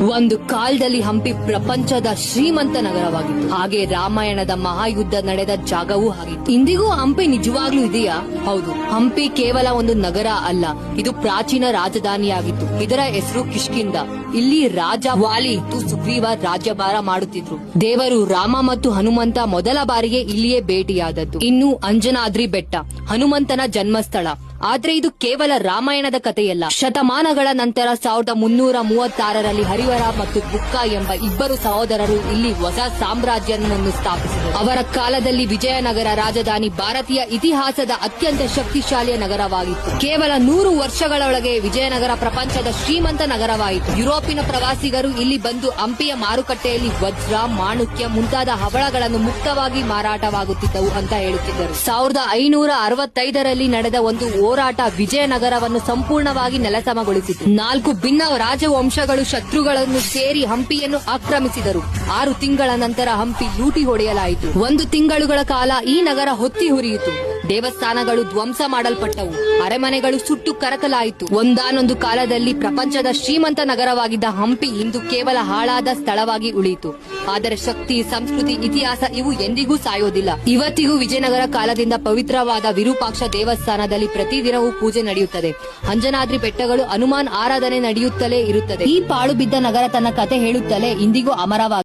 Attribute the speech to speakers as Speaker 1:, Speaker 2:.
Speaker 1: ಒಂದು ಕಾಲದಲ್ಲಿ ಹಂಪಿ ಪ್ರಪಂಚದ ಶ್ರೀಮಂತ ನಗರವಾಗಿತ್ತು. ಹಾಗೆ ರಾಮಾಯಣದ ಮಹಾಯುದ್ಧ ನಡೆದ ಜಾಗವೂ ಆಗಿತ್ತು. ಇಂದಿಗೂ ಹಂಪಿ ನಿಜವಾಗ್ಲೂ ಇದೆಯಾ? ಹೌದು. ಹಂಪಿ ಕೇವಲ ಒಂದು ನಗರ ಅಲ್ಲ, ಇದು ಪ್ರಾಚೀನ ರಾಜಧಾನಿಯಾಗಿತ್ತು. ಇದರ ಹೆಸರು ಕಿಷ್ಕಿಂಧ. ಇಲ್ಲಿ ರಾಜ ವಾಲಿ ಮತ್ತು ಸುಗ್ರೀವ ರಾಜ್ಯಭಾರ ಮಾಡುತ್ತಿದ್ರು. ದೇವರು ರಾಮ ಮತ್ತು ಹನುಮಂತ ಮೊದಲ ಬಾರಿಗೆ ಇಲ್ಲಿಯೇ ಭೇಟಿಯಾದದ್ದು. ಇನ್ನು ಅಂಜನಾದ್ರಿ ಬೆಟ್ಟ ಹನುಮಂತನ ಜನ್ಮಸ್ಥಳ. ಆದ್ರೆ ಇದು ಕೇವಲ ರಾಮಾಯಣದ ಕಥೆಯಲ್ಲ. ಶತಮಾನಗಳ ನಂತರ 1336ರಲ್ಲಿ ಹರಿಹರ ಮತ್ತು ಬುಕ್ಕ ಎಂಬ ಇಬ್ಬರು ಸಹೋದರರು ಇಲ್ಲಿ ಹೊಸ ಸಾಮ್ರಾಜ್ಯವನ್ನು ಸ್ಥಾಪಿಸಿದರು. ಅವರ ಕಾಲದಲ್ಲಿ ವಿಜಯನಗರ ರಾಜಧಾನಿ ಭಾರತೀಯ ಇತಿಹಾಸದ ಅತ್ಯಂತ ಶಕ್ತಿಶಾಲಿಯ ನಗರವಾಗಿತ್ತು. ಕೇವಲ 100 ವರ್ಷಗಳೊಳಗೆ ವಿಜಯನಗರ ಪ್ರಪಂಚದ ಶ್ರೀಮಂತ ನಗರವಾಯಿತು. ಯುರೋಪಿನ ಪ್ರವಾಸಿಗರು ಇಲ್ಲಿ ಬಂದು ಹಂಪಿಯ ಮಾರುಕಟ್ಟೆಯಲ್ಲಿ ವಜ್ರ, ಮಾಣುಕ್ಯ ಮುಂತಾದ ಹವಳಗಳನ್ನು ಮುಕ್ತವಾಗಿ ಮಾರಾಟವಾಗುತ್ತಿದ್ದವು ಅಂತ ಹೇಳುತ್ತಿದ್ದರು. 1565ರಲ್ಲಿ ನಡೆದ ಒಂದು ಹೋರಾಟ ವಿಜಯನಗರವನ್ನು ಸಂಪೂರ್ಣವಾಗಿ ನೆಲಸಮಗೊಳಿಸಿತು. 4 ಭಿನ್ನ ರಾಜವಂಶಗಳು ಶತ್ರುಗಳನ್ನು ಸೇರಿ ಹಂಪಿಯನ್ನು ಆಕ್ರಮಿಸಿದರು. 6 ತಿಂಗಳ ನಂತರ ಹಂಪಿ ಲೂಟಿ ಹೊಡೆಯಲಾಯಿತು. 1 ತಿಂಗಳುಗಳ ಕಾಲ ಈ ನಗರ ಹೊತ್ತಿ ಹುರಿಯಿತು. ದೇವಸ್ಥಾನಗಳು ಧ್ವಂಸ ಮಾಡಲ್ಪಟ್ಟವು. ಅರಮನೆಗಳು ಸುಟ್ಟು ಕರಕಲಾಯಿತು. ಒಂದಾನೊಂದು ಕಾಲದಲ್ಲಿ ಪ್ರಪಂಚದ ಶ್ರೀಮಂತ ನಗರವಾಗಿದ್ದ ಹಂಪಿ ಇಂದು ಕೇವಲ ಹಾಳಾದ ಸ್ಥಳವಾಗಿ ಉಳಿಯಿತು. ಆದರೆ ಶಕ್ತಿ, ಸಂಸ್ಕೃತಿ, ಇತಿಹಾಸ ಇವು ಎಂದಿಗೂ ಸಾಯೋದಿಲ್ಲ. ಇವತ್ತಿಗೂ ವಿಜಯನಗರ ಕಾಲದಿಂದ ಪವಿತ್ರವಾದ ವಿರೂಪಾಕ್ಷ ದೇವಸ್ಥಾನದಲ್ಲಿ ಪ್ರತಿದಿನವೂ ಪೂಜೆ ನಡೆಯುತ್ತದೆ. ಅಂಜನಾದ್ರಿ ಬೆಟ್ಟಗಳು ಹನುಮಾನ್ ಆರಾಧನೆ ನಡೆಯುತ್ತಲೇ ಇರುತ್ತದೆ. ಈ ಪಾಳು ಬಿದ್ದ ನಗರ ತನ್ನ ಕತೆ ಹೇಳುತ್ತಲೇ ಇಂದಿಗೂ ಅಮರವಾಗಿದೆ.